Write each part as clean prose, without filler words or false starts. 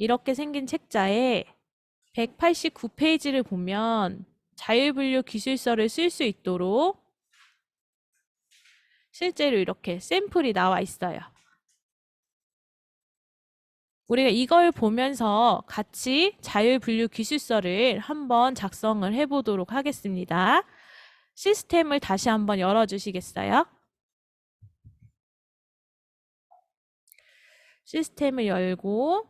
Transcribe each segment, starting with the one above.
이렇게 생긴 책자에 189페이지를 보면 자율분류 기술서를 쓸 수 있도록 실제로 이렇게 샘플이 나와 있어요. 우리가 이걸 보면서 같이 자율분류 기술서를 한번 작성을 해보도록 하겠습니다. 시스템을 다시 한번 열어주시겠어요? 시스템을 열고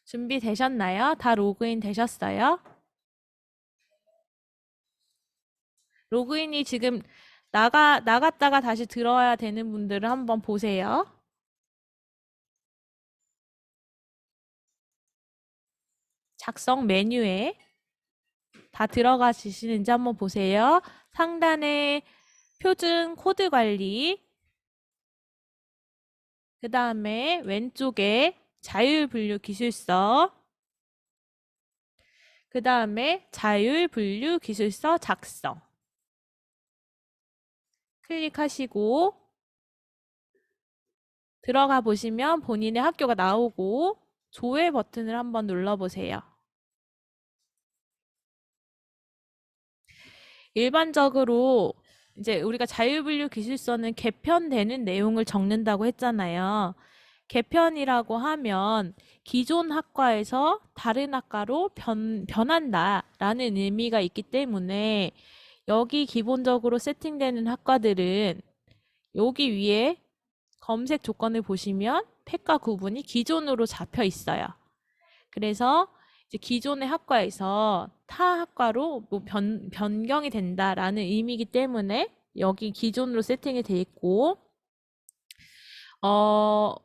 준비되셨나요? 다 로그인 되셨어요? 로그인이 지금 나갔다가 다시 들어와야 되는 분들을 한번 보세요. 작성 메뉴에 다 들어가시는지 한번 보세요. 상단에 표준 코드 관리, 그 다음에 왼쪽에 자율분류 기술서, 그 다음에 자율분류 기술서 작성. 클릭하시고 들어가 보시면 본인의 학교가 나오고 조회 버튼을 한번 눌러보세요. 일반적으로 이제 우리가 자율분류 기술서는 개편되는 내용을 적는다고 했잖아요. 개편이라고 하면 기존 학과에서 다른 학과로 변한다라는 의미가 있기 때문에 여기 기본적으로 세팅되는 학과들은 여기 위에 검색 조건을 보시면 팩과 구분이 기존으로 잡혀 있어요. 그래서 이제 기존의 학과에서 타 학과로 뭐 변경이 된다라는 의미이기 때문에 여기 기존으로 세팅이 돼 있고,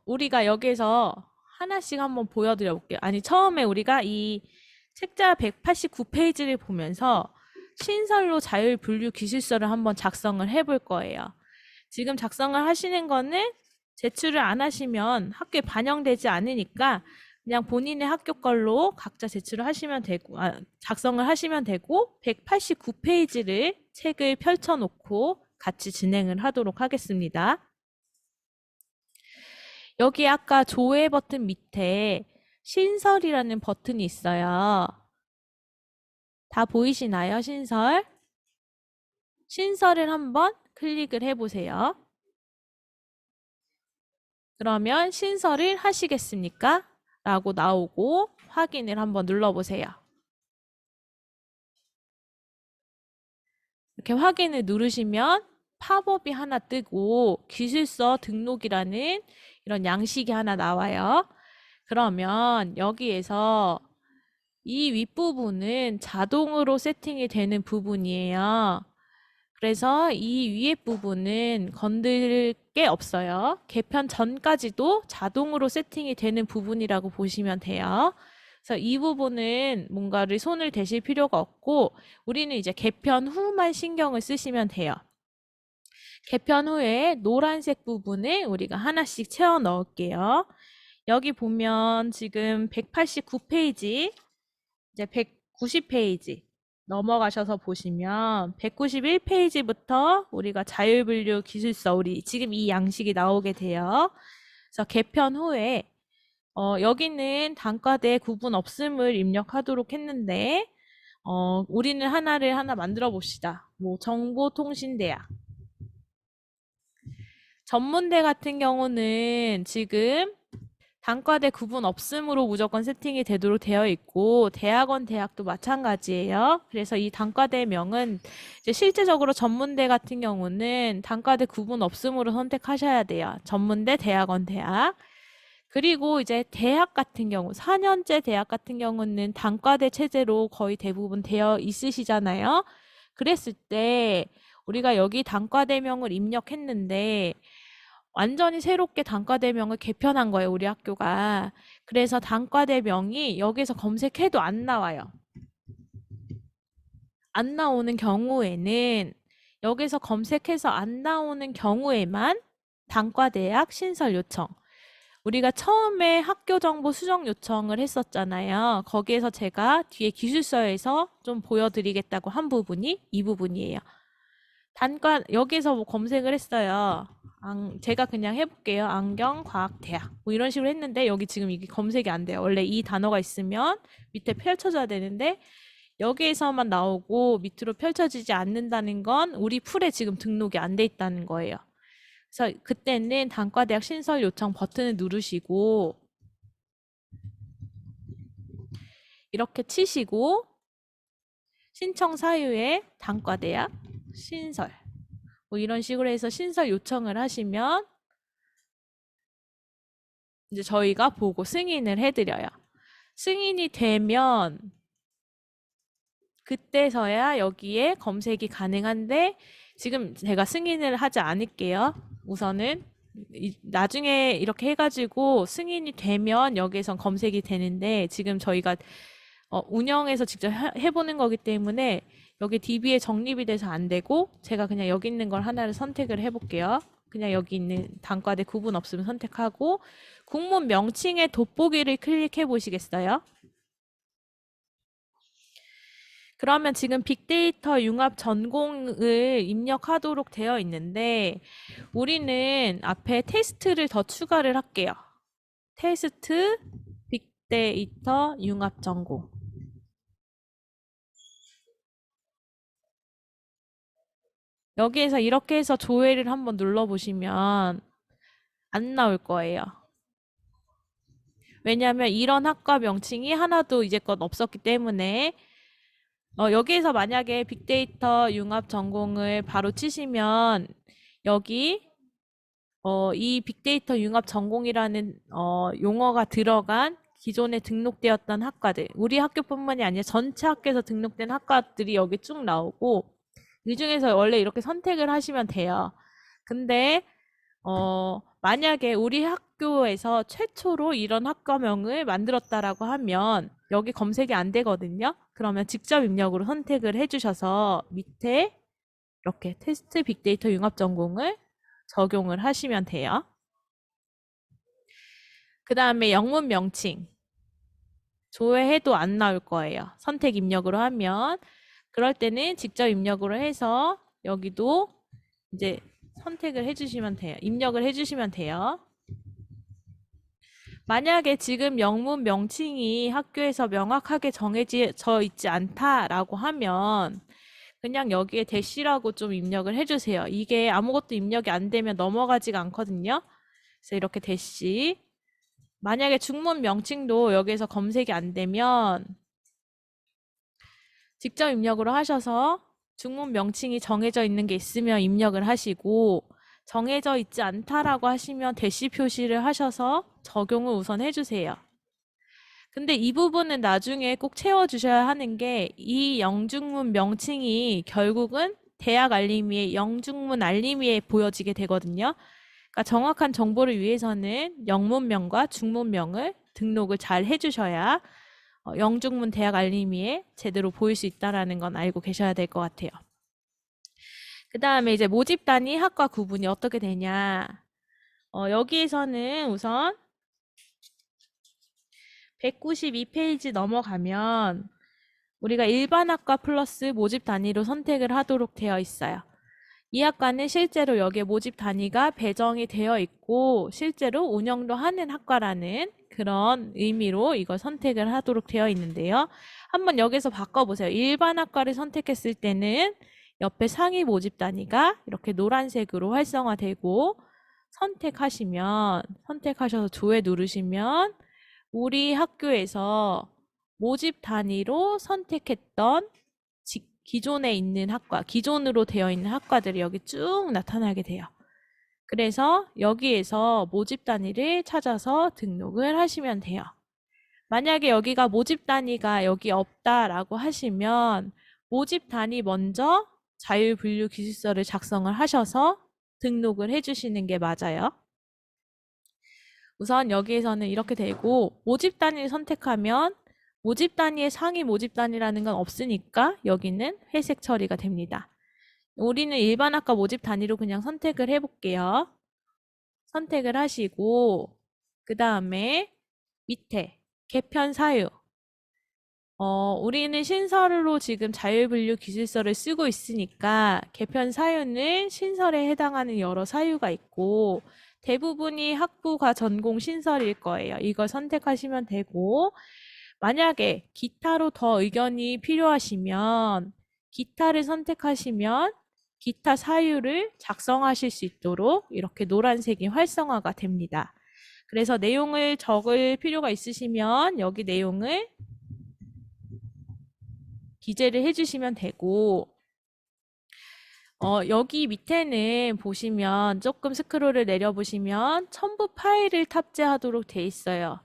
우리가 여기에서 하나씩 한번 보여드려 볼게요. 아니, 처음에 우리가 이 책자 189페이지를 보면서 신설로 자율분류 기술서를 한번 작성을 해볼 거예요. 지금 작성을 하시는 거는 제출을 안 하시면 학교에 반영되지 않으니까 그냥 본인의 학교 걸로 각자 제출을 하시면 되고, 작성을 하시면 되고, 189페이지를 책을 펼쳐놓고 같이 진행을 하도록 하겠습니다. 여기 아까 조회 버튼 밑에 신설이라는 버튼이 있어요. 다 보이시나요? 신설. 신설을 한번 클릭을 해보세요. 그러면 신설을 하시겠습니까? 라고 나오고 확인을 한번 눌러보세요. 이렇게 확인을 누르시면 팝업이 하나 뜨고 기술서 등록이라는 이런 양식이 하나 나와요. 그러면 여기에서 이 윗부분은 자동으로 세팅이 되는 부분이에요. 그래서 이 위에 부분은 건들 게 없어요. 개편 전까지도 자동으로 세팅이 되는 부분이라고 보시면 돼요. 그래서 이 부분은 뭔가를 손을 대실 필요가 없고 우리는 이제 개편 후만 신경을 쓰시면 돼요. 개편 후에 노란색 부분을 우리가 하나씩 채워 넣을게요. 여기 보면 지금 189페이지, 이제 190페이지 넘어가셔서 보시면 191페이지부터 우리가 자율분류 기술서 우리 지금 이 양식이 나오게 돼요. 그래서 개편 후에 여기는 단과대 구분 없음을 입력하도록 했는데 우리는 하나를 하나 만들어 봅시다. 뭐 정보통신대학. 전문대 같은 경우는 지금 단과대 구분 없음으로 무조건 세팅이 되도록 되어 있고 대학원 대학도 마찬가지예요. 그래서 이 단과대명은 이제 실제적으로 전문대 같은 경우는 단과대 구분 없음으로 선택하셔야 돼요. 전문대, 대학원 대학. 그리고 이제 대학 같은 경우 4년제 대학 같은 경우는 단과대 체제로 거의 대부분 되어 있으시잖아요. 그랬을 때 우리가 여기 단과대명을 입력했는데 완전히 새롭게 단과대명을 개편한 거예요, 우리 학교가. 그래서 단과대명이 여기서 검색해도 안 나와요. 안 나오는 경우에는 여기서 검색해서 안 나오는 경우에만 단과대학 신설 요청. 우리가 처음에 학교 정보 수정 요청을 했었잖아요. 거기에서 제가 뒤에 기술서에서 좀 보여드리겠다고 한 부분이 이 부분이에요. 단과 여기서 뭐 검색을 했어요. 제가 그냥 해볼게요. 안경과학대학 뭐 이런 식으로 했는데 여기 지금 이게 검색이 안 돼요. 원래 이 단어가 있으면 밑에 펼쳐져야 되는데 여기에서만 나오고 밑으로 펼쳐지지 않는다는 건 우리 풀에 지금 등록이 안 돼 있다는 거예요. 그래서 그때는 단과대학 신설 요청 버튼을 누르시고 이렇게 치시고 신청 사유에 단과대학 신설 뭐 이런 식으로 해서 신설 요청을 하시면 이제 저희가 보고 승인을 해드려요. 승인이 되면 그때서야 여기에 검색이 가능한데 지금 제가 승인을 하지 않을게요. 우선은 나중에 이렇게 해가지고 승인이 되면 여기에선 검색이 되는데 지금 저희가 운영해서 직접 해보는 거기 때문에 여기 DB에 정립이 돼서 안 되고 제가 그냥 여기 있는 걸 하나를 선택을 해볼게요. 그냥 여기 있는 단과대 구분 없으면 선택하고 국문 명칭의 돋보기를 클릭해 보시겠어요? 그러면 지금 빅데이터 융합 전공을 입력하도록 되어 있는데 우리는 앞에 테스트를 더 추가를 할게요. 테스트 빅데이터 융합 전공. 여기에서 이렇게 해서 조회를 한번 눌러보시면 안 나올 거예요. 왜냐하면 이런 학과 명칭이 하나도 이제껏 없었기 때문에 여기에서 만약에 빅데이터 융합 전공을 바로 치시면 여기 이 빅데이터 융합 전공이라는 용어가 들어간 기존에 등록되었던 학과들, 우리 학교뿐만이 아니라 전체 학교에서 등록된 학과들이 여기 쭉 나오고 이 중에서 원래 이렇게 선택을 하시면 돼요. 근데 만약에 우리 학교에서 최초로 이런 학과명을 만들었다라고 하면 여기 검색이 안 되거든요. 그러면 직접 입력으로 선택을 해주셔서 밑에 이렇게 테스트 빅데이터 융합 전공을 적용을 하시면 돼요. 그 다음에 영문 명칭. 조회해도 안 나올 거예요. 선택 입력으로 하면. 그럴 때는 직접 입력으로 해서 여기도 이제 선택을 해주시면 돼요. 입력을 해주시면 돼요. 만약에 지금 영문 명칭이 학교에서 명확하게 정해져 있지 않다라고 하면 그냥 여기에 대시라고 좀 입력을 해주세요. 이게 아무것도 입력이 안 되면 넘어가지가 않거든요. 그래서 이렇게 대시. 만약에 중문 명칭도 여기에서 검색이 안 되면 직접 입력으로 하셔서 중문 명칭이 정해져 있는 게 있으면 입력을 하시고 정해져 있지 않다라고 하시면 대시 표시를 하셔서 적용을 우선 해주세요. 근데 이 부분은 나중에 꼭 채워주셔야 하는 게 이 영중문 명칭이 결국은 대학 알림이의 영중문 알림이에 보여지게 되거든요. 그러니까 정확한 정보를 위해서는 영문명과 중문명을 등록을 잘 해주셔야 영중문 대학 알림이에 제대로 보일 수 있다는 건 알고 계셔야 될 것 같아요. 그 다음에 이제 모집 단위 학과 구분이 어떻게 되냐. 여기에서는 우선 192페이지 넘어가면 우리가 일반 학과 플러스 모집 단위로 선택을 하도록 되어 있어요. 이 학과는 실제로 여기에 모집 단위가 배정이 되어 있고 실제로 운영도 하는 학과라는 그런 의미로 이걸 선택을 하도록 되어 있는데요. 한번 여기서 바꿔보세요. 일반 학과를 선택했을 때는 옆에 상위 모집 단위가 이렇게 노란색으로 활성화되고 선택하셔서 조회 누르시면 우리 학교에서 모집 단위로 선택했던 기존에 있는 학과, 기존으로 되어 있는 학과들이 여기 쭉 나타나게 돼요. 그래서 여기에서 모집 단위를 찾아서 등록을 하시면 돼요. 만약에 여기가 모집 단위가 여기 없다라고 하시면 모집 단위 먼저 자율분류 기술서를 작성을 하셔서 등록을 해주시는 게 맞아요. 우선 여기에서는 이렇게 되고 모집 단위를 선택하면 모집 단위의 상위 모집 단위라는 건 없으니까 여기는 회색 처리가 됩니다. 우리는 일반 학과 모집 단위로 그냥 선택을 해볼게요. 선택을 하시고 그 다음에 밑에 개편 사유 우리는 신설로 지금 자율분류 기술서를 쓰고 있으니까 개편 사유는 신설에 해당하는 여러 사유가 있고 대부분이 학부가 전공 신설일 거예요. 이걸 선택하시면 되고 만약에 기타로 더 의견이 필요하시면 기타를 선택하시면 기타 사유를 작성하실 수 있도록 이렇게 노란색이 활성화가 됩니다. 그래서 내용을 적을 필요가 있으시면 여기 내용을 기재를 해주시면 되고 여기 밑에는 보시면 조금 스크롤을 내려보시면 첨부 파일을 탑재하도록 돼 있어요.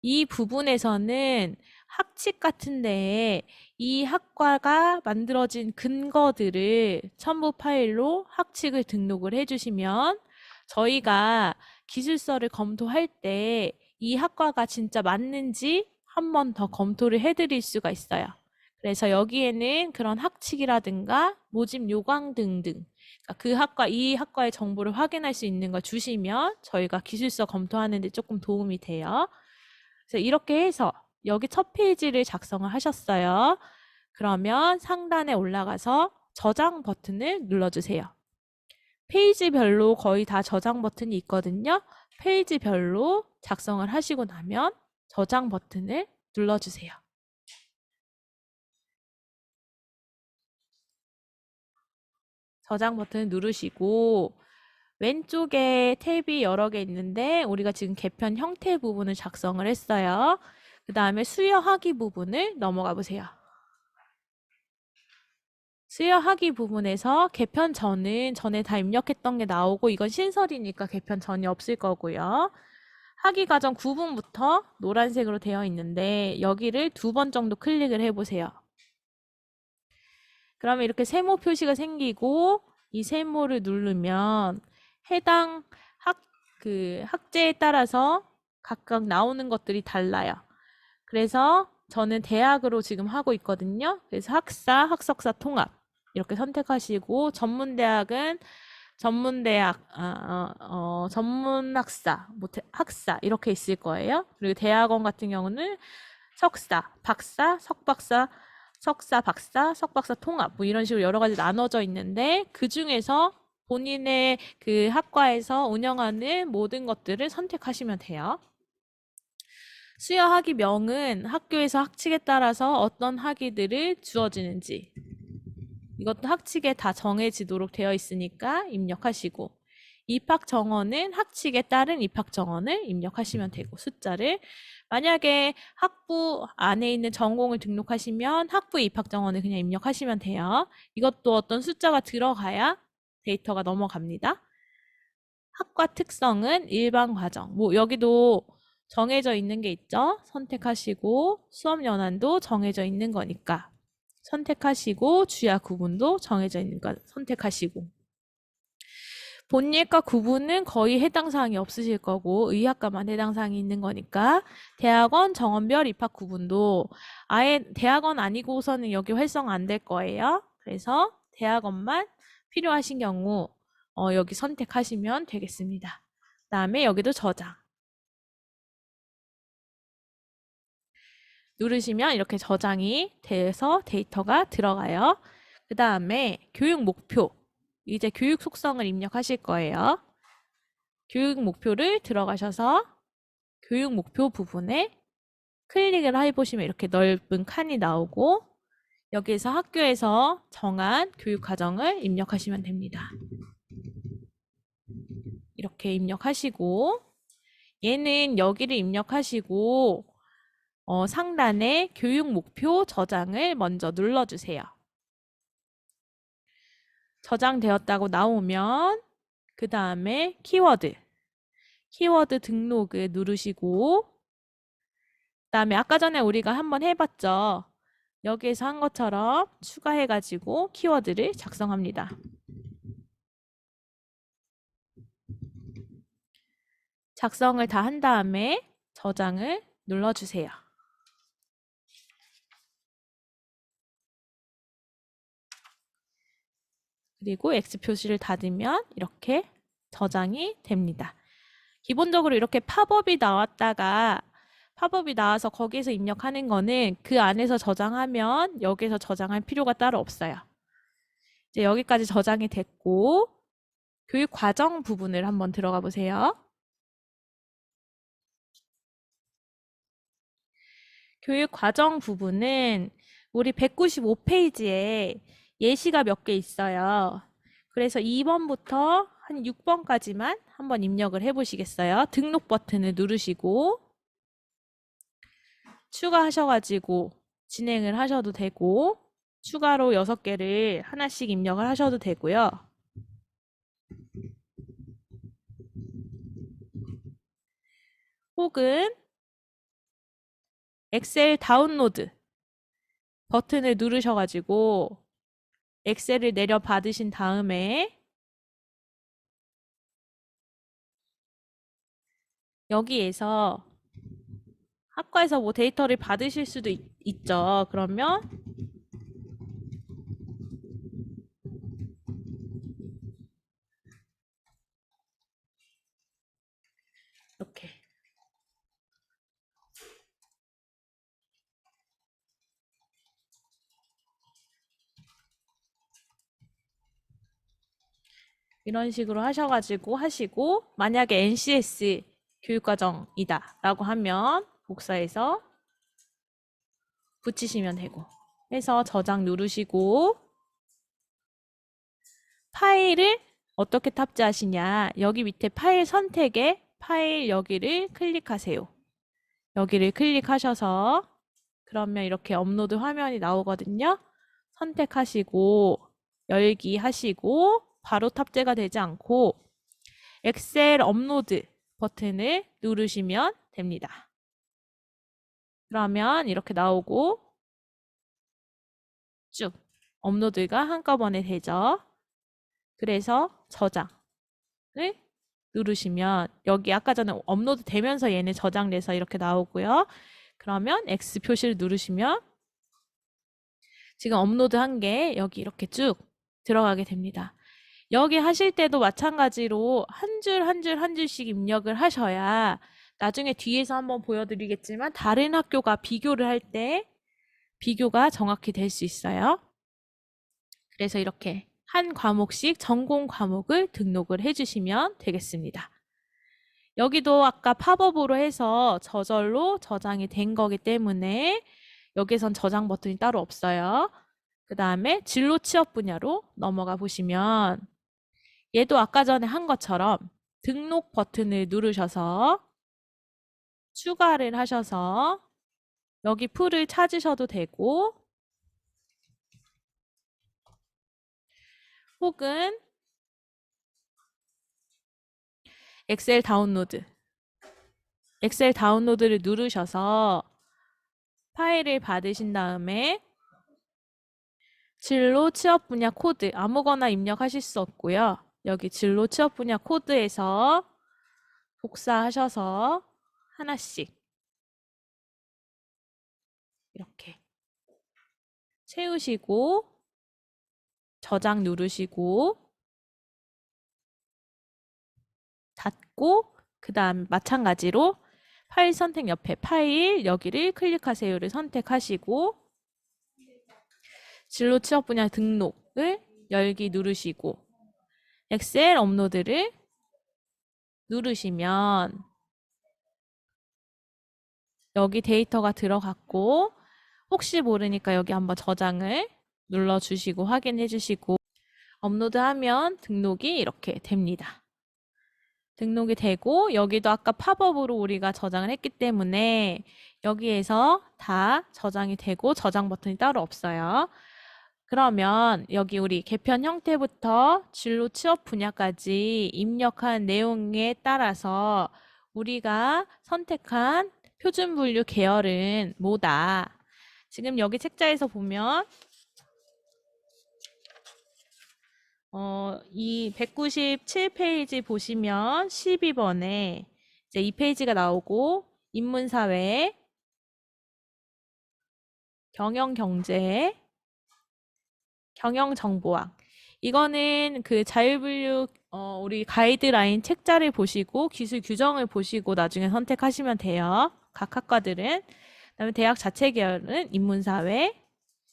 이 부분에서는 학칙 같은데 이 학과가 만들어진 근거들을 첨부 파일로 학칙을 등록을 해주시면 저희가 기술서를 검토할 때 이 학과가 진짜 맞는지 한 번 더 검토를 해드릴 수가 있어요. 그래서 여기에는 그런 학칙이라든가 모집 요강 등등 그 학과, 이 학과의 정보를 확인할 수 있는 걸 주시면 저희가 기술서 검토하는 데 조금 도움이 돼요. 그래서 이렇게 해서 여기 첫 페이지를 작성을 하셨어요. 그러면 상단에 올라가서 저장 버튼을 눌러주세요. 페이지별로 거의 다 저장 버튼이 있거든요. 페이지별로 작성을 하시고 나면 저장 버튼을 눌러주세요. 저장 버튼 누르시고 왼쪽에 탭이 여러 개 있는데 우리가 지금 개편 형태 부분을 작성을 했어요. 그 다음에 수여하기 부분을 넘어가 보세요. 수여하기 부분에서 개편 전은 전에 다 입력했던 게 나오고 이건 신설이니까 개편 전이 없을 거고요. 학위 과정 구분부터 노란색으로 되어 있는데 여기를 2번 정도 클릭을 해보세요. 그러면 이렇게 세모 표시가 생기고 이 세모를 누르면 해당 학제에 따라서 각각 나오는 것들이 달라요. 그래서 저는 대학으로 지금 하고 있거든요. 그래서 학사, 학석사 통합 이렇게 선택하시고 전문대학은 전문대학, 전문학사, 학사 이렇게 있을 거예요. 그리고 대학원 같은 경우는 석사, 박사, 석박사, 석사, 박사, 석박사 통합 뭐 이런 식으로 여러 가지 나눠져 있는데 그 중에서 본인의 그 학과에서 운영하는 모든 것들을 선택하시면 돼요. 수여 학위명은 학교에서 학칙에 따라서 어떤 학위들을 주어지는지 이것도 학칙에 다 정해지도록 되어 있으니까 입력하시고 입학 정원은 학칙에 따른 입학 정원을 입력하시면 되고 숫자를 만약에 학부 안에 있는 전공을 등록하시면 학부 입학 정원을 그냥 입력하시면 돼요. 이것도 어떤 숫자가 들어가야 데이터가 넘어갑니다. 학과 특성은 일반 과정. 뭐 여기도 정해져 있는 게 있죠. 선택하시고 수업 연한도 정해져 있는 거니까 선택하시고 주야 구분도 정해져 있는 거 선택하시고 본예과 구분은 거의 해당 사항이 없으실 거고 의학과만 해당 사항이 있는 거니까 대학원 정원별 입학 구분도 아예 대학원 아니고서는 여기 활성 안 될 거예요. 그래서 대학원만 필요하신 경우 여기 선택하시면 되겠습니다. 그다음에 여기도 저장 누르시면 이렇게 저장이 돼서 데이터가 들어가요. 그 다음에 교육 목표 이제 교육 속성을 입력하실 거예요. 교육 목표를 들어가셔서 교육 목표 부분에 클릭을 해보시면 이렇게 넓은 칸이 나오고 여기에서 학교에서 정한 교육 과정을 입력하시면 됩니다. 이렇게 입력하시고 얘는 여기를 입력하시고 상단에 교육 목표 저장을 먼저 눌러주세요. 저장되었다고 나오면 그 다음에 키워드 등록을 누르시고 그 다음에 아까 전에 우리가 한번 해봤죠. 여기에서 한 것처럼 추가해가지고 키워드를 작성합니다. 작성을 다 한 다음에 저장을 눌러주세요. 그리고 X 표시를 닫으면 이렇게 저장이 됩니다. 기본적으로 이렇게 팝업이 나왔다가 팝업이 나와서 거기에서 입력하는 거는 그 안에서 저장하면 여기서 저장할 필요가 따로 없어요. 이제 여기까지 저장이 됐고 교육 과정 부분을 한번 들어가 보세요. 교육 과정 부분은 우리 195페이지에 예시가 몇 개 있어요. 그래서 2번부터 한 6번까지만 한번 입력을 해 보시겠어요? 등록 버튼을 누르시고 추가하셔가지고 진행을 하셔도 되고 추가로 6개를 하나씩 입력을 하셔도 되고요. 혹은 엑셀 다운로드 버튼을 누르셔가지고 엑셀을 내려 받으신 다음에 여기에서 학과에서 뭐 데이터를 받으실 수도 있죠. 그러면 이렇게 이런 식으로 하셔가지고 하시고 만약에 NCS 교육과정이다 라고 하면 복사해서 붙이시면 되고 해서 저장 누르시고 파일을 어떻게 탑재하시냐 여기 밑에 파일 선택에 파일 여기를 클릭하세요. 여기를 클릭하셔서 그러면 이렇게 업로드 화면이 나오거든요. 선택하시고 열기 하시고 바로 탑재가 되지 않고 엑셀 업로드 버튼을 누르시면 됩니다. 그러면 이렇게 나오고 쭉 업로드가 한꺼번에 되죠. 그래서 저장을 누르시면 여기 아까 전에 업로드 되면서 얘네 저장돼서 이렇게 나오고요. 그러면 X 표시를 누르시면 지금 업로드한 게 여기 이렇게 쭉 들어가게 됩니다. 여기 하실 때도 마찬가지로 한 줄 한 줄 한 줄씩 입력을 하셔야 나중에 뒤에서 한번 보여드리겠지만 다른 학교가 비교를 할 때 비교가 정확히 될 수 있어요. 그래서 이렇게 한 과목씩 전공 과목을 등록을 해주시면 되겠습니다. 여기도 아까 팝업으로 해서 저절로 저장이 된 거기 때문에 여기선 저장 버튼이 따로 없어요. 그 다음에 진로 취업 분야로 넘어가 보시면 얘도 아까 전에 한 것처럼 등록 버튼을 누르셔서 추가를 하셔서 여기 풀을 찾으셔도 되고 혹은 엑셀 다운로드를 누르셔서 파일을 받으신 다음에 진로 취업 분야 코드 아무거나 입력하실 수 없고요. 여기 진로 취업 분야 코드에서 복사하셔서 하나씩 이렇게 채우시고 저장 누르시고 닫고 그 다음 마찬가지로 파일 선택 옆에 파일 여기를 클릭하세요를 선택하시고 진로 취업 분야 등록을 열기 누르시고 엑셀 업로드를 누르시면 여기 데이터가 들어갔고 혹시 모르니까 여기 한번 저장을 눌러주시고 확인해 주시고 업로드하면 등록이 이렇게 됩니다. 등록이 되고 여기도 아까 팝업으로 우리가 저장을 했기 때문에 여기에서 다 저장이 되고 저장 버튼이 따로 없어요. 그러면 여기 우리 개편 형태부터 진로 취업 분야까지 입력한 내용에 따라서 우리가 선택한 표준 분류 계열은 뭐다. 지금 여기 책자에서 보면 이 197페이지 보시면 12번에 이제 이 페이지가 나오고 인문사회, 경영경제, 경영정보학 이거는 그 자율분류 우리 가이드라인 책자를 보시고 기술 규정을 보시고 나중에 선택하시면 돼요. 각 학과들은. 그다음에 대학 자체 계열은 인문사회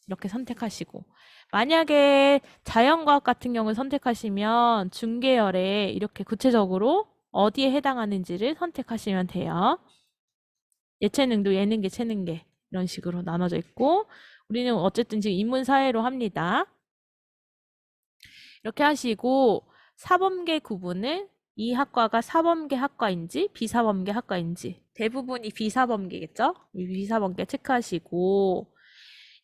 이렇게 선택하시고, 만약에 자연과학 같은 경우를 선택하시면 중계열에 이렇게 구체적으로 어디에 해당하는지를 선택하시면 돼요. 예체능도 예능계, 체능계 이런 식으로 나눠져 있고, 우리는 어쨌든 지금 인문사회로 합니다. 이렇게 하시고 사범계 구분을 이 학과가 사범계 학과인지 비사범계 학과인지, 대부분이 비사범계겠죠? 비사범계 체크하시고,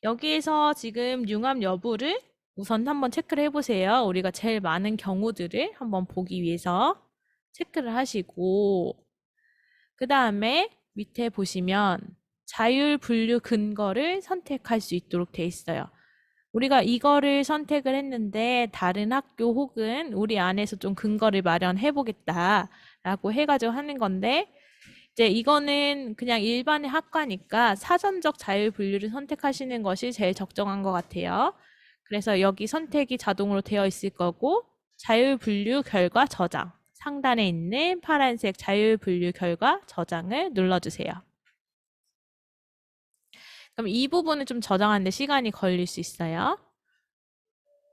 여기에서 지금 융합 여부를 우선 한번 체크를 해보세요. 우리가 제일 많은 경우들을 한번 보기 위해서 체크를 하시고, 그 다음에 밑에 보시면 자율 분류 근거를 선택할 수 있도록 돼 있어요. 우리가 이거를 선택을 했는데 다른 학교 혹은 우리 안에서 좀 근거를 마련해 보겠다라고 해가지고 하는 건데, 이제 이거는 그냥 일반의 학과니까 사전적 자율 분류를 선택하시는 것이 제일 적정한 것 같아요. 그래서 여기 선택이 자동으로 되어 있을 거고, 자율 분류 결과 저장, 상단에 있는 파란색 자율 분류 결과 저장을 눌러주세요. 그럼 이 부분은 좀 저장하는데 시간이 걸릴 수 있어요.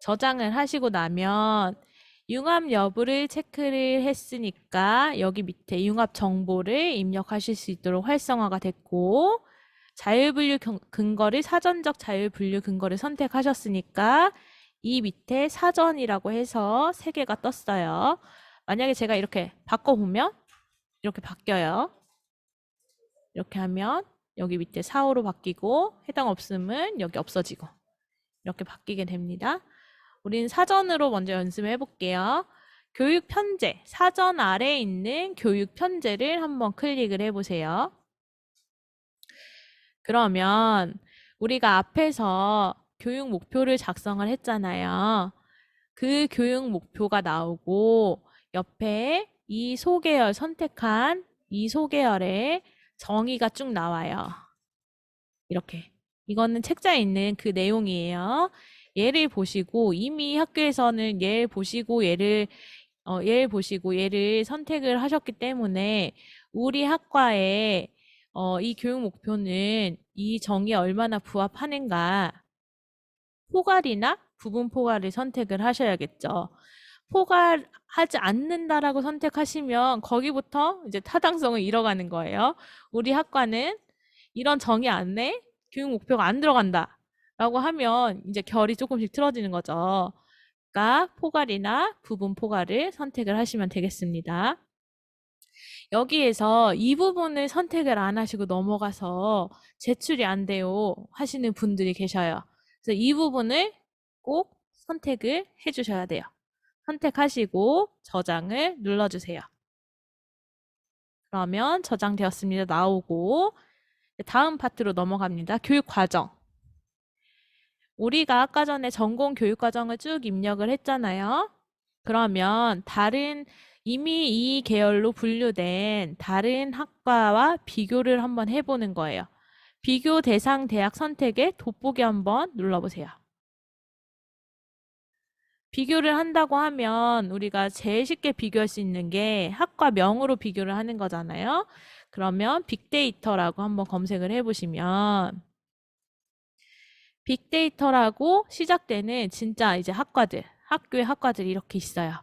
저장을 하시고 나면 융합 여부를 체크를 했으니까 여기 밑에 융합 정보를 입력하실 수 있도록 활성화가 됐고, 자율분류 근거를 사전적 자율분류 근거를 선택하셨으니까 이 밑에 사전이라고 해서 3개가 떴어요. 만약에 제가 이렇게 바꿔보면 이렇게 바뀌어요. 이렇게 하면 여기 밑에 4호로 바뀌고, 해당 없음은 여기 없어지고 이렇게 바뀌게 됩니다. 우린 사전으로 먼저 연습해 볼게요. 교육 편제, 사전 아래에 있는 교육 편제를 한번 클릭을 해보세요. 그러면 우리가 앞에서 교육 목표를 작성을 했잖아요. 그 교육 목표가 나오고 옆에 이 소계열 선택한 이 소계열에 정의가 쭉 나와요. 이렇게. 이거는 책자에 있는 그 내용이에요. 얘를 보시고 이미 학교에서는 얘를 보시고 얘를 선택을 하셨기 때문에 우리 학과의 이 교육 목표는 이 정의에 얼마나 부합하는가, 포괄이나 부분 포괄을 선택을 하셔야겠죠. 포괄하지 않는다라고 선택하시면 거기부터 이제 타당성을 잃어가는 거예요. 우리 학과는 이런 정의 안에 교육 목표가 안 들어간다 라고 하면 이제 결이 조금씩 틀어지는 거죠. 그러니까 포괄이나 부분 포괄을 선택을 하시면 되겠습니다. 여기에서 이 부분을 선택을 안 하시고 넘어가서 제출이 안 돼요 하시는 분들이 계셔요. 그래서 이 부분을 꼭 선택을 해주셔야 돼요. 선택하시고 저장을 눌러주세요. 그러면 저장되었습니다. 나오고 다음 파트로 넘어갑니다. 교육 과정. 우리가 아까 전에 전공 교육 과정을 쭉 입력을 했잖아요. 그러면 이미 이 계열로 분류된 다른 학과와 비교를 한번 해보는 거예요. 비교 대상 대학 선택에 돋보기 한번 눌러보세요. 비교를 한다고 하면 우리가 제일 쉽게 비교할 수 있는 게 학과명으로 비교를 하는 거잖아요. 그러면 빅데이터라고 한번 검색을 해보시면 빅데이터라고 시작되는 진짜 이제 학교의 학과들이 이렇게 있어요.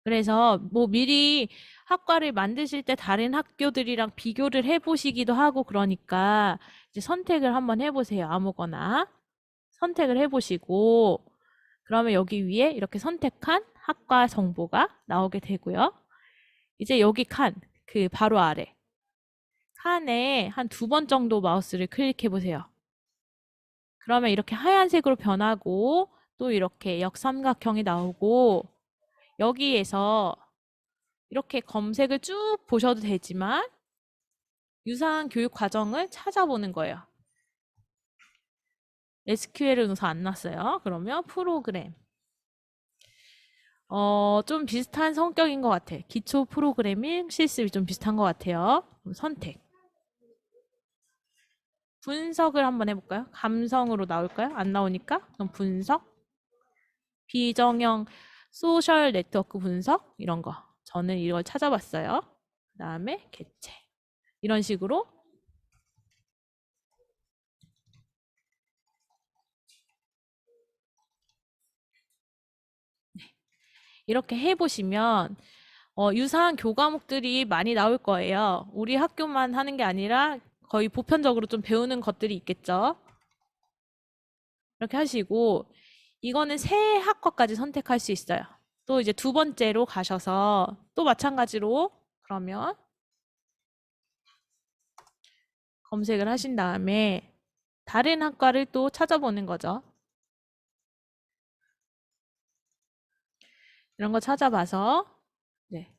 그래서 뭐 미리 학과를 만드실 때 다른 학교들이랑 비교를 해보시기도 하고, 그러니까 이제 선택을 한번 해보세요. 아무거나 선택을 해보시고, 그러면 여기 위에 이렇게 선택한 학과 정보가 나오게 되고요. 이제 여기 그 바로 아래 칸에 한 2번 정도 마우스를 클릭해 보세요. 그러면 이렇게 하얀색으로 변하고 또 이렇게 역삼각형이 나오고, 여기에서 이렇게 검색을 쭉 보셔도 되지만 유사한 교육 과정을 찾아보는 거예요. SQL은 우선 안 났어요. 그러면 프로그램. 좀 비슷한 성격인 것 같아. 기초 프로그래밍 실습이 좀 비슷한 것 같아요. 선택. 분석을 한번 해볼까요? 감성으로 나올까요? 안 나오니까. 그럼 분석. 비정형 소셜 네트워크 분석 이런 거. 저는 이걸 찾아봤어요. 그 다음에 개체. 이런 식으로 이렇게 해보시면 유사한 교과목들이 많이 나올 거예요. 우리 학교만 하는 게 아니라 거의 보편적으로 좀 배우는 것들이 있겠죠. 이렇게 하시고 이거는 새 학과까지 선택할 수 있어요. 또 이제 두 번째로 가셔서 또 마찬가지로 그러면 검색을 하신 다음에 다른 학과를 또 찾아보는 거죠. 이런 거 찾아봐서 네.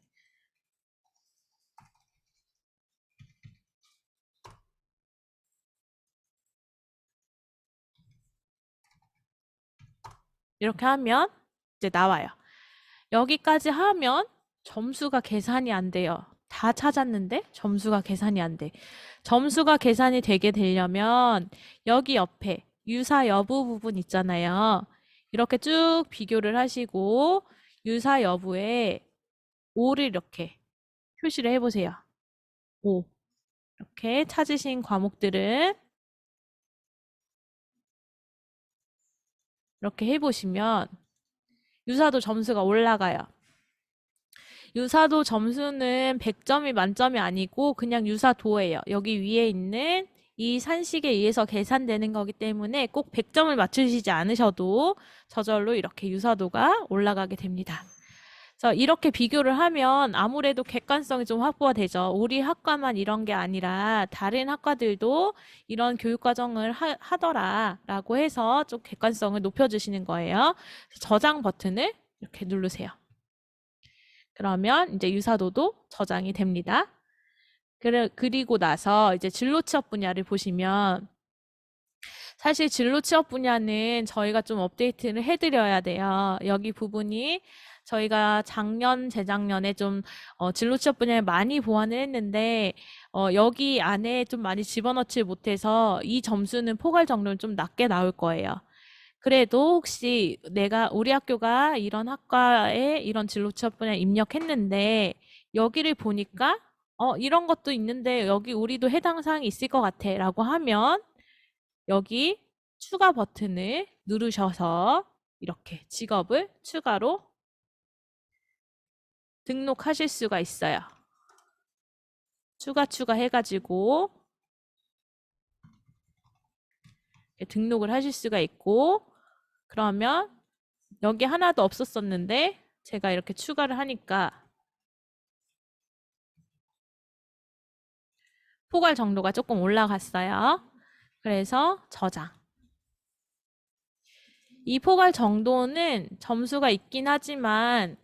이렇게 하면 이제 나와요. 여기까지 하면 점수가 계산이 안 돼요. 다 찾았는데 점수가 계산이 안 돼. 점수가 계산이 되게 되려면 여기 옆에 유사 여부 부분 있잖아요. 이렇게 쭉 비교를 하시고 유사 여부에 5를 이렇게 표시를 해보세요. 5. 이렇게 찾으신 과목들은 이렇게 해보시면 유사도 점수가 올라가요. 유사도 점수는 100점이 만점이 아니고 그냥 유사도예요. 여기 위에 있는 이 산식에 의해서 계산되는 거기 때문에 꼭 100점을 맞추시지 않으셔도 저절로 이렇게 유사도가 올라가게 됩니다. 그래서 이렇게 비교를 하면 아무래도 객관성이 좀 확보가 되죠. 우리 학과만 이런 게 아니라 다른 학과들도 이런 교육과정을 하더라라고 해서 좀 객관성을 높여주시는 거예요. 저장 버튼을 이렇게 누르세요. 그러면 이제 유사도도 저장이 됩니다. 그리고 나서 이제 진로 취업 분야를 보시면 사실 진로 취업 분야는 저희가 좀 업데이트를 해드려야 돼요. 여기 부분이 저희가 작년, 재작년에 좀 진로 취업 분야에 많이 보완을 했는데 여기 안에 좀 많이 집어넣지 못해서 이 점수는 포괄 정도는 좀 낮게 나올 거예요. 그래도 혹시 우리 학교가 이런 학과에 이런 진로 취업 분야에 입력했는데 여기를 보니까 이런 것도 있는데 여기 우리도 해당 사항이 있을 것 같아 라고 하면 여기 추가 버튼을 누르셔서 이렇게 직업을 추가로 등록하실 수가 있어요. 추가 해가지고 등록을 하실 수가 있고 그러면 여기 하나도 없었었는데 제가 이렇게 추가를 하니까 포괄 정도가 조금 올라갔어요. 그래서 저장. 이 포괄 정도는 점수가 있긴 하지만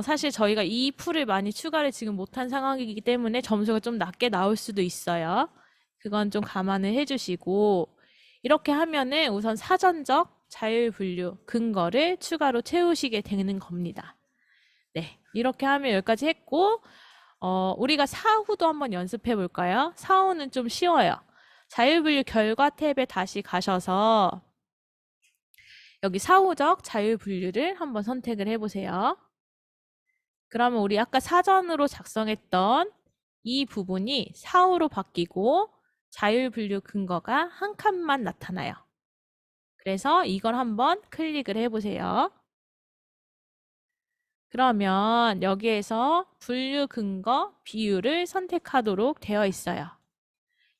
사실 저희가 이 풀을 많이 추가를 지금 못한 상황이기 때문에 점수가 좀 낮게 나올 수도 있어요. 그건 좀 감안을 해주시고 이렇게 하면은 우선 사전적 자율분류 근거를 추가로 채우시게 되는 겁니다. 네, 이렇게 하면 여기까지 했고 우리가 사후도 한번 연습해 볼까요? 사후는 좀 쉬워요. 자율분류 결과 탭에 다시 가셔서 여기 사후적 자율분류를 한번 선택을 해보세요. 그러면 우리 아까 사전으로 작성했던 이 부분이 사후로 바뀌고 자율분류 근거가 한 칸만 나타나요. 그래서 이걸 한번 클릭을 해보세요. 그러면 여기에서 분류 근거 비율을 선택하도록 되어 있어요.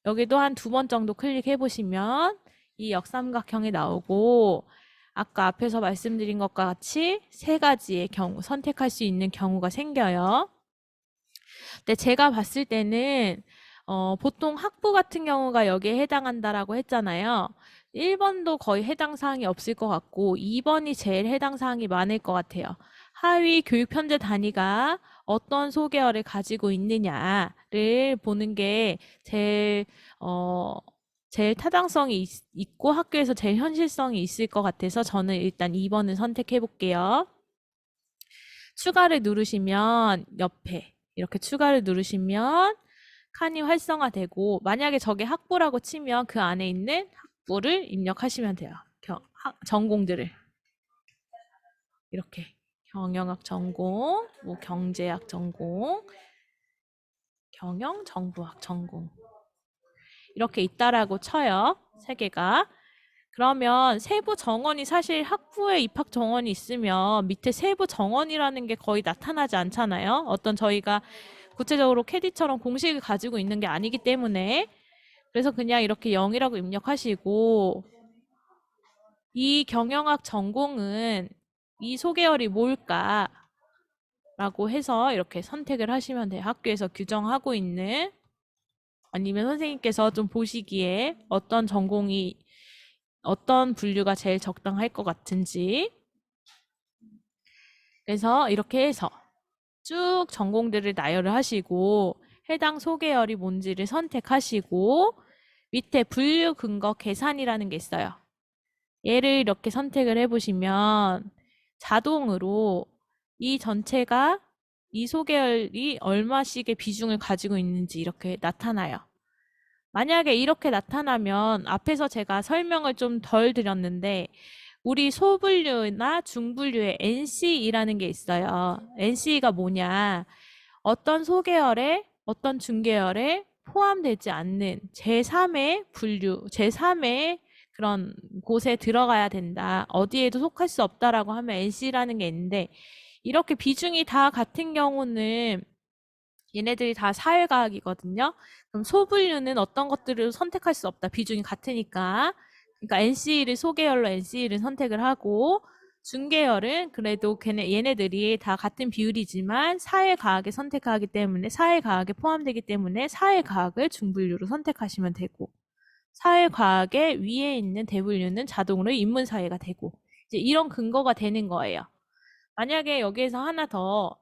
여기도 한 2번 정도 클릭해 보시면 이 역삼각형이 나오고 아까 앞에서 말씀드린 것과 같이 3가지의 경우 선택할 수 있는 경우가 생겨요. 근데 제가 봤을 때는 보통 학부 같은 경우가 여기에 해당한다라고 했잖아요. 1번도 거의 해당 사항이 없을 것 같고 2번이 제일 해당 사항이 많을 것 같아요. 하위 교육 편제 단위가 어떤 소개어를 가지고 있느냐를 보는 게 제일 타당성이 있고 학교에서 제일 현실성이 있을 것 같아서 저는 일단 2번을 선택해 볼게요. 추가를 누르시면 옆에 이렇게 추가를 누르시면 칸이 활성화되고 만약에 저게 학부라고 치면 그 안에 있는 학부를 입력하시면 돼요. 전공들을 이렇게 경영학 전공, 뭐 경제학 전공, 경영정보학 전공 이렇게 있다라고 쳐요. 3개가. 그러면 세부 정원이 사실 학부에 입학 정원이 있으면 밑에 세부 정원이라는 게 거의 나타나지 않잖아요. 어떤 저희가 구체적으로 캐디처럼 공식을 가지고 있는 게 아니기 때문에 그래서 그냥 이렇게 0이라고 입력하시고 이 경영학 전공은 이 소개열이 뭘까? 라고 해서 이렇게 선택을 하시면 돼요. 학교에서 규정하고 있는 아니면 선생님께서 좀 보시기에 어떤 전공이 어떤 분류가 제일 적당할 것 같은지 그래서 이렇게 해서 쭉 전공들을 나열을 하시고 해당 소개열이 뭔지를 선택하시고 밑에 분류 근거 계산이라는 게 있어요. 얘를 이렇게 선택을 해보시면 자동으로 이 전체가 이 소개열이 얼마씩의 비중을 가지고 있는지 이렇게 나타나요. 만약에 이렇게 나타나면 앞에서 제가 설명을 좀 덜 드렸는데 우리 소분류나 중분류에 NC이라는 게 있어요. NC가 뭐냐? 어떤 소계열에 어떤 중계열에 포함되지 않는 제3의 분류, 제3의 그런 곳에 들어가야 된다. 어디에도 속할 수 없다라고 하면 NC라는 게 있는데 이렇게 비중이 다 같은 경우는 얘네들이 다 사회과학이거든요. 그럼 소분류는 어떤 것들을 선택할 수 없다. 비중이 같으니까. 그러니까 NC를 소계열로 NC를 선택을 하고 중계열은 그래도 얘네들이 다 같은 비율이지만 사회과학에 선택하기 때문에 사회과학에 포함되기 때문에 사회과학을 중분류로 선택하시면 되고 사회과학의 위에 있는 대분류는 자동으로 인문사회가 되고 이제 이런 근거가 되는 거예요. 만약에 여기에서 하나 더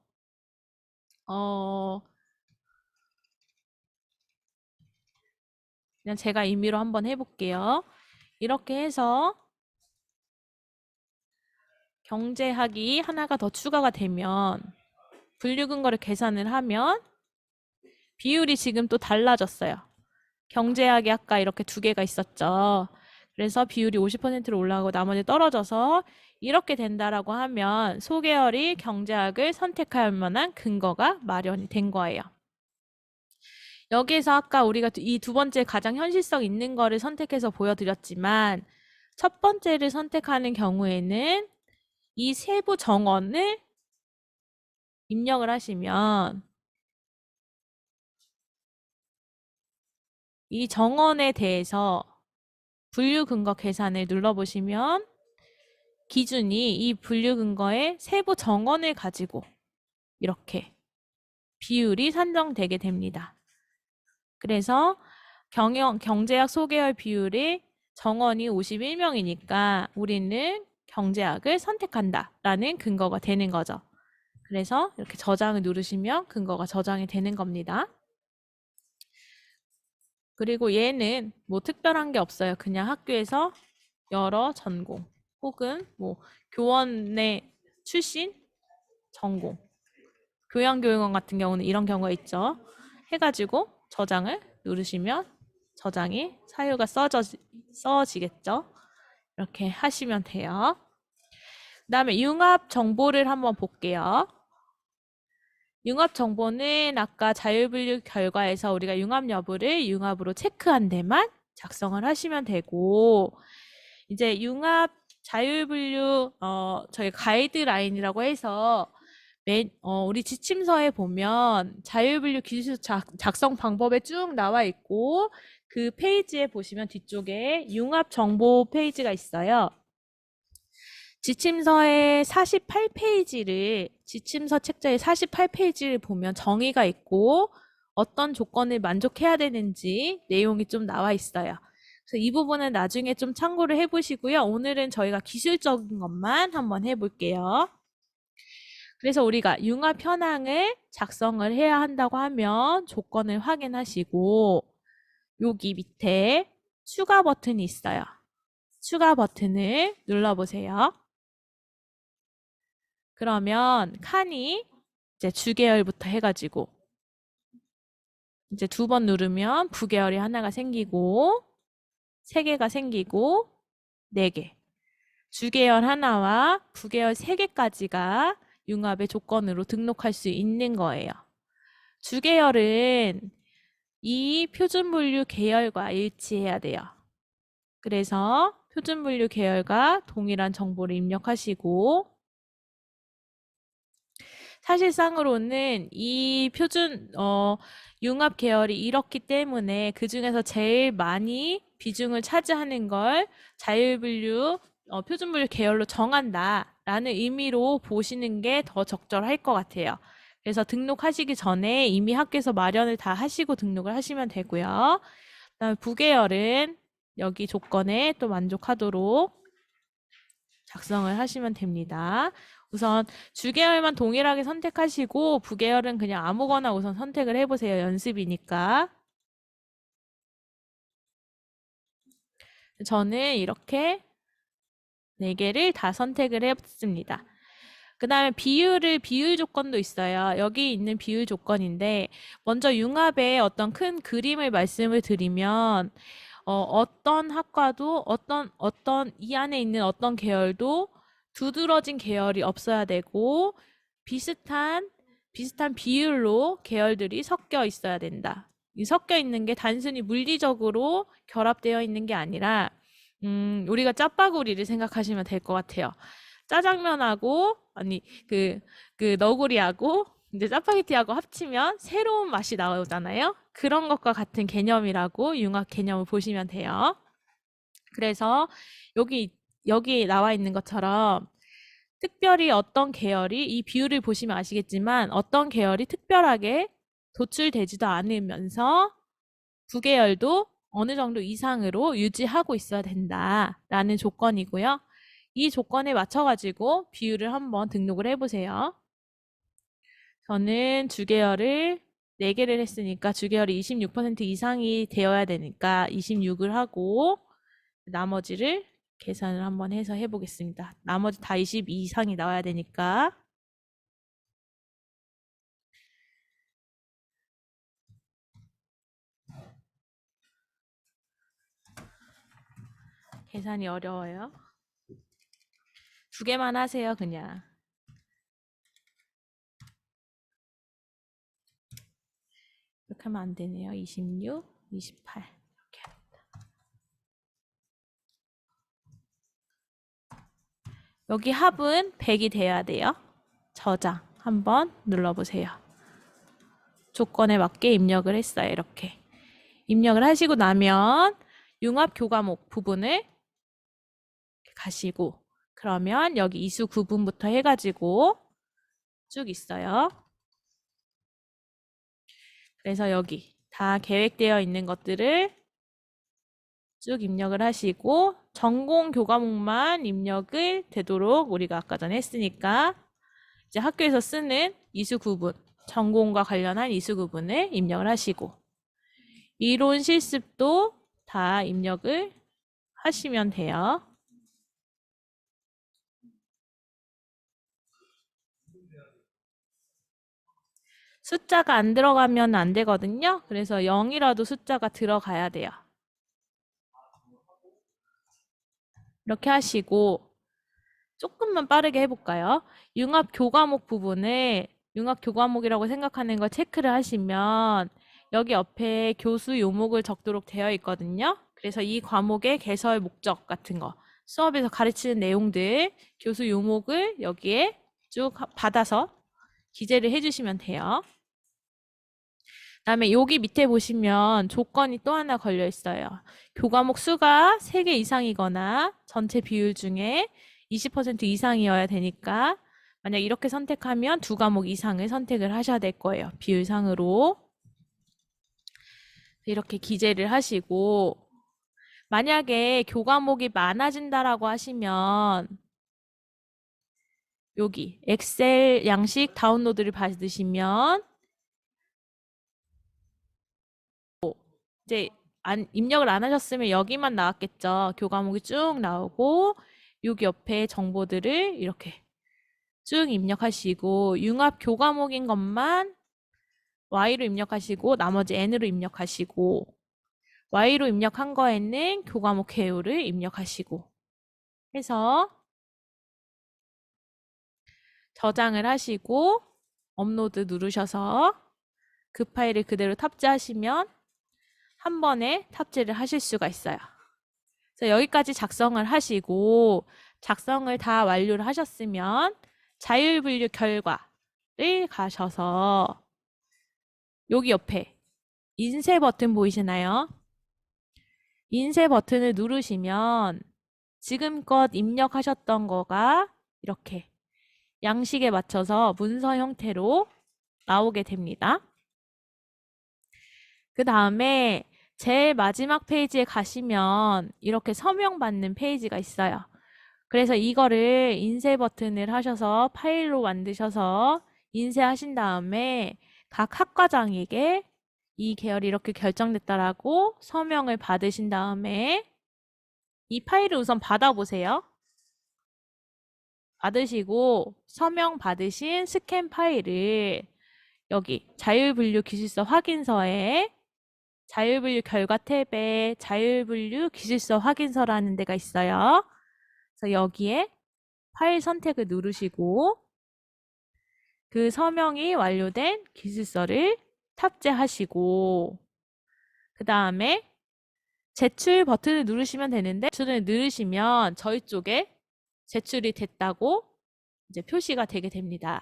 그냥 제가 임의로 한번 해볼게요. 이렇게 해서 경제학이 하나가 더 추가가 되면 분류 근거를 계산을 하면 비율이 지금 또 달라졌어요. 경제학이 아까 이렇게 두 개가 있었죠. 그래서 비율이 50%로 올라가고 나머지 떨어져서 이렇게 된다라고 하면 소계열이 경제학을 선택할 만한 근거가 마련이 된 거예요. 여기에서 아까 우리가 이 두 번째 가장 현실성 있는 거를 선택해서 보여드렸지만 첫 번째를 선택하는 경우에는 이 세부 정원을 입력을 하시면 이 정원에 대해서 분류 근거 계산을 눌러보시면 기준이 이 분류 근거의 세부 정원을 가지고 이렇게 비율이 산정되게 됩니다. 그래서 경제학 소계열 비율이 정원이 51명이니까 우리는 경제학을 선택한다라는 근거가 되는 거죠. 그래서 이렇게 저장을 누르시면 근거가 저장이 되는 겁니다. 그리고 얘는 뭐 특별한 게 없어요. 그냥 학교에서 여러 전공 혹은 뭐 교원의 출신 전공 교양교육원 같은 경우는 이런 경우가 있죠. 해가지고 저장을 누르시면 저장이 사유가 써지겠죠. 이렇게 하시면 돼요. 그 다음에 융합 정보를 한번 볼게요. 융합 정보는 아까 자율분류 결과에서 우리가 융합 여부를 융합으로 체크한 데만 작성을 하시면 되고 이제 융합 자율분류 저희 가이드라인이라고 해서 우리 지침서에 보면 자율분류 기술 작성 방법에 쭉 나와 있고 그 페이지에 보시면 뒤쪽에 융합 정보 페이지가 있어요. 지침서의 48페이지를 지침서 책자의 48페이지를 보면 정의가 있고 어떤 조건을 만족해야 되는지 내용이 좀 나와 있어요. 그래서 이 부분은 나중에 좀 참고를 해보시고요. 오늘은 저희가 기술적인 것만 한번 해볼게요. 그래서 우리가 융합 현황을 작성을 해야 한다고 하면 조건을 확인하시고 여기 밑에 추가 버튼이 있어요. 추가 버튼을 눌러보세요. 그러면 칸이 이제 주계열부터 해가지고 이제 두 번 누르면 부계열이 하나가 생기고 세 개가 생기고 네 개. 주계열 하나와 부계열 세 개까지가 융합의 조건으로 등록할 수 있는 거예요. 주계열은 이 표준 분류 계열과 일치해야 돼요. 그래서 표준 분류 계열과 동일한 정보를 입력하시고 사실상으로는 이 융합 계열이 이렇기 때문에 그 중에서 제일 많이 비중을 차지하는 걸 자율분류, 표준분류 계열로 정한다라는 의미로 보시는 게 더 적절할 것 같아요. 그래서 등록하시기 전에 이미 학교에서 마련을 다 하시고 등록을 하시면 되고요. 그다음에 부계열은 여기 조건에 또 만족하도록 작성을 하시면 됩니다. 우선 주계열만 동일하게 선택하시고 부계열은 그냥 아무거나 우선 선택을 해보세요. 연습이니까. 저는 이렇게 4개를 다 선택을 했습니다. 그 다음에 비율 조건도 있어요. 여기 있는 비율 조건인데, 먼저 융합의 어떤 큰 그림을 말씀을 드리면, 어떤 학과도 이 안에 있는 어떤 계열도 두드러진 계열이 없어야 되고, 비슷한 비율로 계열들이 섞여 있어야 된다. 이 섞여 있는 게 단순히 물리적으로 결합되어 있는 게 아니라, 우리가 짜파구리를 생각하시면 될 것 같아요. 짜장면하고, 그 너구리하고, 이제 짜파게티하고 합치면 새로운 맛이 나오잖아요. 그런 것과 같은 개념이라고 융합 개념을 보시면 돼요. 그래서 여기 나와 있는 것처럼 특별히 어떤 계열이 이 비율을 보시면 아시겠지만 어떤 계열이 특별하게 도출되지도 않으면서 부계열도 어느 정도 이상으로 유지하고 있어야 된다라는 조건이고요. 이 조건에 맞춰가지고 비율을 한번 등록을 해보세요. 저는 주계열을 4개를 했으니까 주계열이 26% 이상이 되어야 되니까 26을 하고 나머지를 계산을 한번 해서 해보겠습니다. 나머지 다 22 이상이 나와야 되니까 계산이 어려워요. 2개만 하세요, 그냥. 이렇게 하면 안 되네요. 26, 28 이렇게 합니다. 여기 합은 100이 돼야 돼요. 저장 한번 눌러보세요. 조건에 맞게 입력을 했어요. 이렇게. 입력을 하시고 나면 융합 교과목 부분을 가시고 그러면 여기 이수 구분부터 해가지고 쭉 있어요. 그래서 여기 다 계획되어 있는 것들을 쭉 입력을 하시고 전공 교과목만 입력을 되도록 우리가 아까 전에 했으니까 이제 학교에서 쓰는 이수 구분, 전공과 관련한 이수 구분을 입력을 하시고 이론 실습도 다 입력을 하시면 돼요. 숫자가 안 들어가면 안 되거든요. 그래서 0이라도 숫자가 들어가야 돼요. 이렇게 하시고 조금만 빠르게 해볼까요? 융합 교과목 부분을 융합 교과목이라고 생각하는 걸 체크를 하시면 여기 옆에 교수 요목을 적도록 되어 있거든요. 그래서 이 과목의 개설 목적 같은 거 수업에서 가르치는 내용들 교수 요목을 여기에 쭉 받아서 기재를 해주시면 돼요. 그다음에 여기 밑에 보시면 조건이 또 하나 걸려 있어요. 교과목 수가 3개 이상이거나 전체 비율 중에 20% 이상이어야 되니까 만약 이렇게 선택하면 2과목 이상을 선택을 하셔야 될 거예요. 비율상으로. 이렇게 기재를 하시고 만약에 교과목이 많아진다라고 하시면 여기 엑셀 양식 다운로드를 받으시면 이제 입력을 안 하셨으면 여기만 나왔겠죠. 교과목이 쭉 나오고 여기 옆에 정보들을 이렇게 쭉 입력하시고 융합 교과목인 것만 Y로 입력하시고 나머지 N으로 입력하시고 Y로 입력한 거에는 교과목 개요를 입력하시고 해서 저장을 하시고 업로드 누르셔서 그 파일을 그대로 탑재하시면 한 번에 탑재를 하실 수가 있어요. 그래서 여기까지 작성을 하시고 작성을 다 완료를 하셨으면 자율분류 결과를 가셔서 여기 옆에 인쇄 버튼 보이시나요? 인쇄 버튼을 누르시면 지금껏 입력하셨던 거가 이렇게 양식에 맞춰서 문서 형태로 나오게 됩니다. 그 다음에 제일 마지막 페이지에 가시면 이렇게 서명받는 페이지가 있어요. 그래서 이거를 인쇄 버튼을 하셔서 파일로 만드셔서 인쇄하신 다음에 각 학과장에게 이 계열이 이렇게 결정됐다라고 서명을 받으신 다음에 이 파일을 우선 받아보세요. 받으시고 서명 받으신 스캔 파일을 여기 자율분류 기술서 확인서에 자율분류 결과 탭에 자율분류 기술서 확인서라는 데가 있어요. 그래서 여기에 파일 선택을 누르시고 그 서명이 완료된 기술서를 탑재하시고 그 다음에 제출 버튼을 누르시면 되는데 제출을 누르시면 저희 쪽에 제출이 됐다고 이제 표시가 되게 됩니다.